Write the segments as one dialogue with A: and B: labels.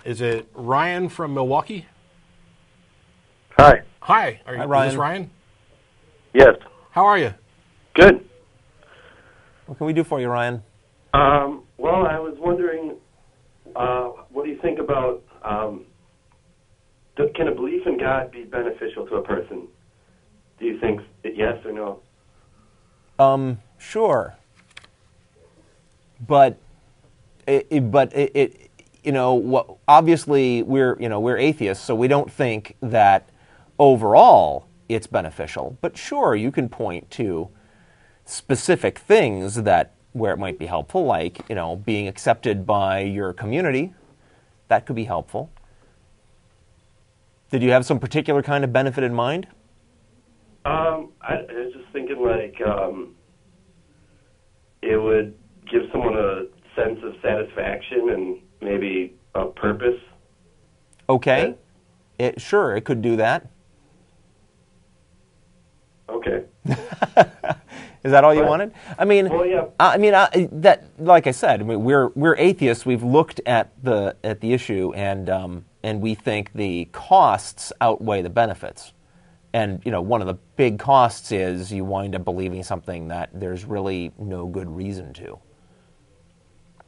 A: Is it Ryan from Milwaukee?
B: Hi.
A: Hi.
C: Hi, Ryan.
A: Is this Ryan?
B: Yes.
A: How are you?
B: Good.
C: What can we do for you, Ryan?
B: Well, I was wondering, what do you think about, can a belief in God be beneficial to a person? Do you think yes or no?
C: Sure. But obviously we're atheists, so we don't think that overall it's beneficial. But sure, you can point to specific things where it might be helpful, like being accepted by your community. That could be helpful. Did you have some particular kind of benefit in mind?
B: I was just thinking it would give someone a sense of satisfaction and maybe a purpose.
C: Okay. Sure, it could do that.
B: Okay.
C: Is that all you wanted?
B: Well, yeah.
C: Like I said, we're atheists. We've looked at the issue, and we think the costs outweigh the benefits. And one of the big costs is you wind up believing something that there's really no good reason to.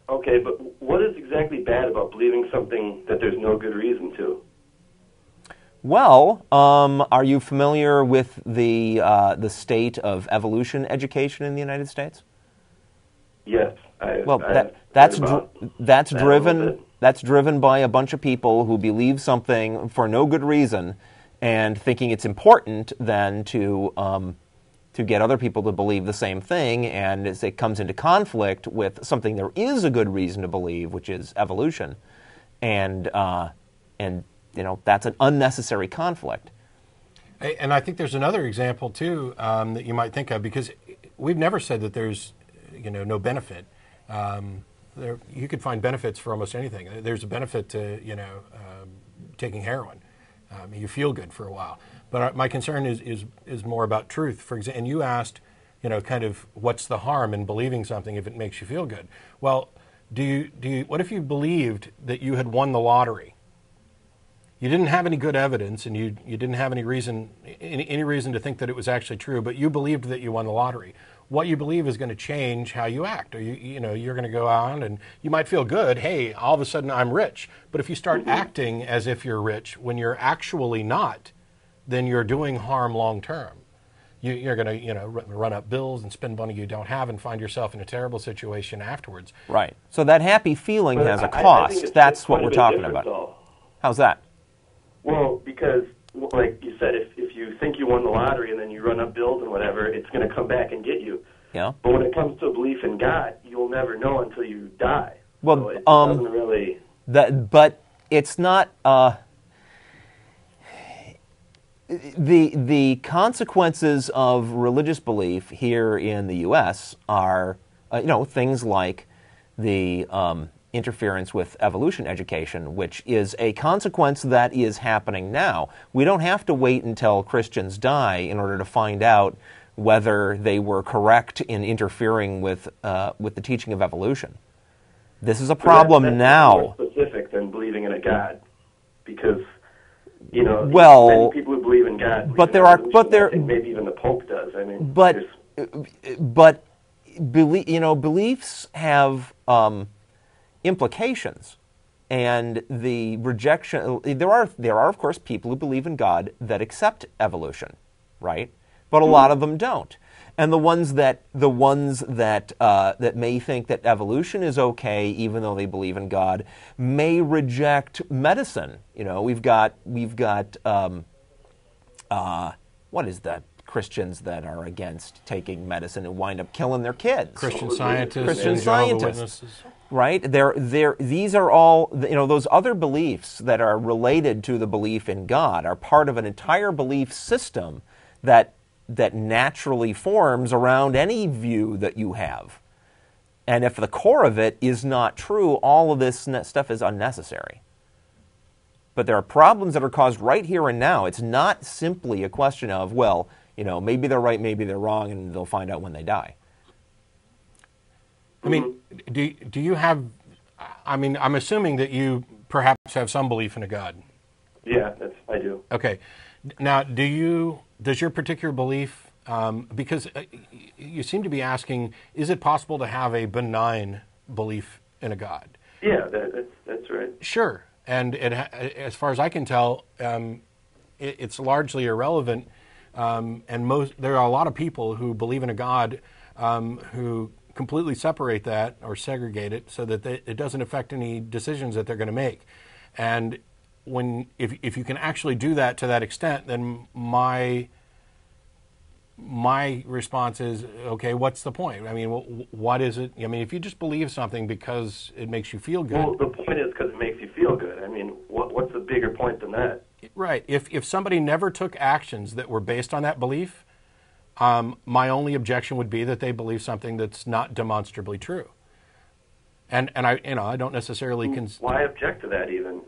B: Okay, but what is exactly bad about believing something that there's no good reason to?
C: Well, are you familiar with the state of evolution education in the United States?
B: Yes.
C: That's driven by a bunch of people who believe something for no good reason, and thinking it's important then to get other people to believe the same thing, and as it comes into conflict with something there is a good reason to believe, which is evolution, and that's an unnecessary conflict.
A: And I think there's another example too that you might think of, because we've never said that there's no benefit. You could find benefits for almost anything. There's a benefit to taking heroin. You feel good for a while. But my concern is more about truth. For example, and you asked, kind of what's the harm in believing something if it makes you feel good? Well, what if you believed that you had won the lottery? You didn't have any good evidence, and you didn't have any reason to think that it was actually true, but you believed that you won the lottery. What you believe is going to change how you act. Or you're going to go on and you might feel good. Hey, all of a sudden I'm rich. But if you start acting as if you're rich when you're actually not, then you're doing harm long term. You're going to run up bills and spend money you don't have and find yourself in a terrible situation afterwards.
C: Right. So that happy feeling has a cost. That's what we're talking about.
B: Though.
C: How's that?
B: Well, because like you said, if you think you won the lottery and then you run up bills and whatever, it's going to come back and get you.
C: Yeah.
B: But when it comes to a belief in God, you'll never know until you die.
C: Well,
B: so it doesn't really.
C: But it's not. The consequences of religious belief here in the U.S. are, things like the interference with evolution education, which is a consequence that is happening now. We don't have to wait until Christians die in order to find out whether they were correct in interfering with the teaching of evolution. This is a problem
B: that's
C: now.
B: More specific than believing in a God, because
C: many
B: people who believe in God.
C: I
B: think maybe even the Pope does.
C: Beliefs have implications, and the rejection. There are of course people who believe in God that accept evolution, right? But a lot of them don't. And the ones that may think that evolution is okay, even though they believe in God, may reject medicine. We've got what is that? Christians that are against taking medicine and wind up killing their kids.
A: Christian scientists.
C: Right? These are all, those other beliefs that are related to the belief in God are part of an entire belief system that naturally forms around any view that you have. And if the core of it is not true, all of this stuff is unnecessary. But there are problems that are caused right here and now. It's not simply a question of, maybe they're right, maybe they're wrong, and they'll find out when they die.
A: I mean, do you have? I mean, I'm assuming that you perhaps have some belief in a God.
B: Yeah, I do.
A: Okay. Now, does your particular belief, because you seem to be asking, is it possible to have a benign belief in a God?
B: Yeah, that's right.
A: Sure. And as far as I can tell, it's largely irrelevant. And there are a lot of people who believe in a God who completely separate that or segregate it so that it doesn't affect any decisions that they're going to make. And if you can actually do that to that extent, then my response is, okay, what's the point? I mean, what is it? I mean, if you just believe something because it makes you feel good.
B: Well, the point is because it makes you feel good. I mean, what's a bigger point than that?
A: Right. If somebody never took actions that were based on that belief, my only objection would be that they believe something that's not demonstrably true. And I don't necessarily
B: Why object to that even?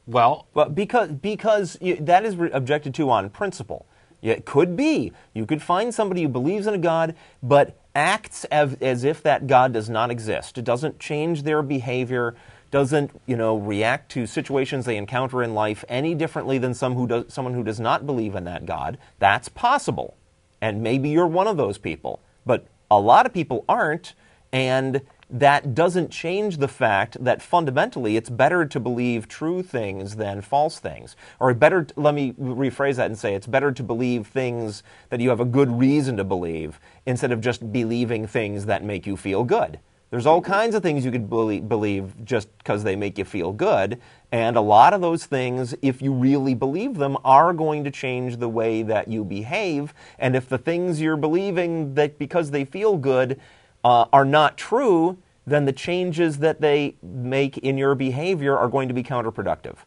A: Well,
C: because that is objected to on principle. It could be. You could find somebody who believes in a God, but acts as if that God does not exist. It doesn't change their behavior, doesn't react to situations they encounter in life any differently than someone who does not believe in that God. That's possible. And maybe you're one of those people. But a lot of people aren't, and that doesn't change the fact that fundamentally it's better to believe true things than false things. Or let me rephrase that and say it's better to believe things that you have a good reason to believe instead of just believing things that make you feel good. There's all kinds of things you could believe just because they make you feel good, and a lot of those things, if you really believe them, are going to change the way that you behave, and if the things you're believing that because they feel good are not true, then the changes that they make in your behavior are going to be counterproductive.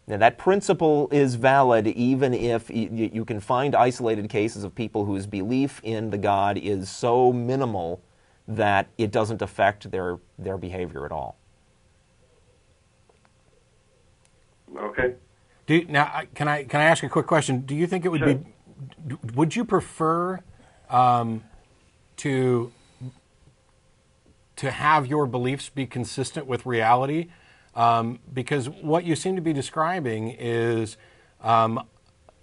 C: Now, that principle is valid even if you can find isolated cases of people whose belief in the God is so minimal that it doesn't affect their behavior at all.
B: Okay.
A: Now, can I ask a quick question? Do you think it would
B: Sure.
A: would you prefer to have your beliefs be consistent with reality? Because what you seem to be describing is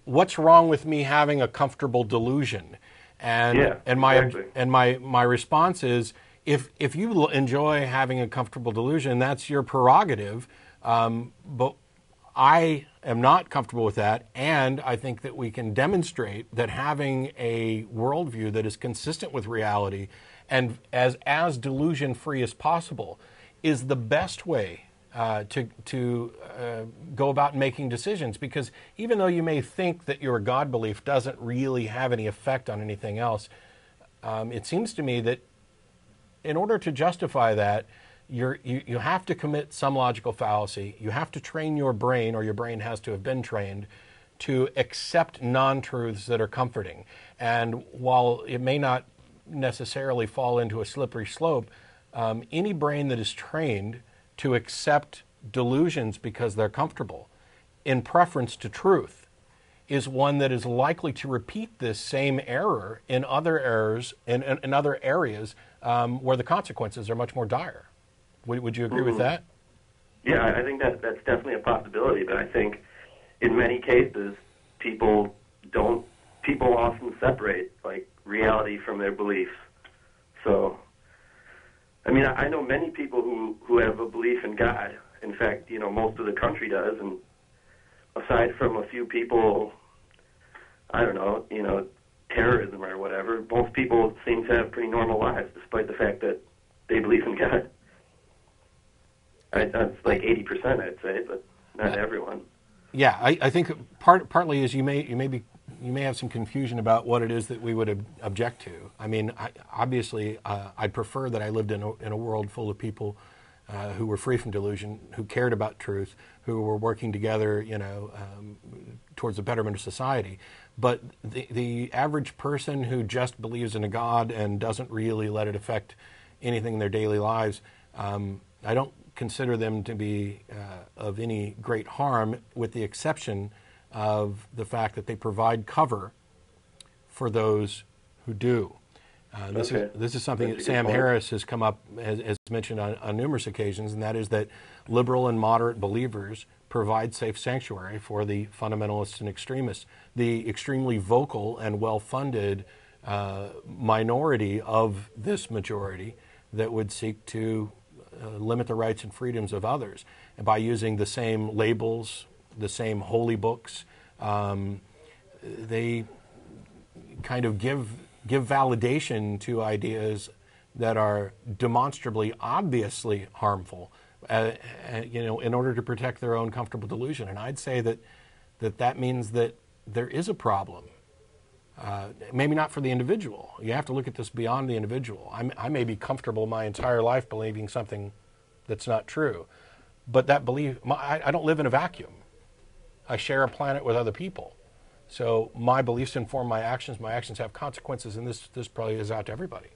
A: what's wrong with me having a comfortable delusion? My response is, if you enjoy having a comfortable delusion, that's your prerogative. But I am not comfortable with that, and I think that we can demonstrate that having a worldview that is consistent with reality and as delusion-free as possible is the best way to go about making decisions. Because even though you may think that your God belief doesn't really have any effect on anything else, it seems to me that in order to justify that, you have to commit some logical fallacy. You have to train your brain, or your brain has to have been trained, to accept non-truths that are comforting. And while it may not necessarily fall into a slippery slope, any brain that is trained to accept delusions because they're comfortable in preference to truth is one that is likely to repeat this same error in other areas where the consequences are much more dire. Would you agree with that?
B: Yeah, I think that's definitely a possibility, but I think in many cases people often separate like reality from their beliefs. So, I mean, I know many people who have a belief in God. In fact, most of the country does, and aside from a few people, I don't know, terrorism or whatever, most people seem to have pretty normal lives despite the fact that they believe in God. That's like 80%, I'd say, but not everyone.
A: Yeah, I think partly is you may have some confusion about what it is that we would object to. I mean, obviously, I'd prefer that I lived in a world full of people who were free from delusion, who cared about truth, who were working together, towards the betterment of society. But the average person who just believes in a God and doesn't really let it affect anything in their daily lives, I don't consider them to be of any great harm, with the exception of the fact that they provide cover for those who do. This is something
B: That's
A: that
B: a good
A: Sam
B: point.
A: Harris has come up, has mentioned on numerous occasions, and that is that liberal and moderate believers provide safe sanctuary for the fundamentalists and extremists. The extremely vocal and well-funded minority of this majority that would seek to limit the rights and freedoms of others. And by using the same labels, the same holy books, they kind of give validation to ideas that are demonstrably, obviously harmful, in order to protect their own comfortable delusion. And I'd say that means that there is a problem. Maybe not for the individual. You have to look at this beyond the individual. I may be comfortable my entire life believing something that's not true, but that belief, I don't live in a vacuum. I share a planet with other people. So my beliefs inform my actions have consequences, and this probably is out to everybody.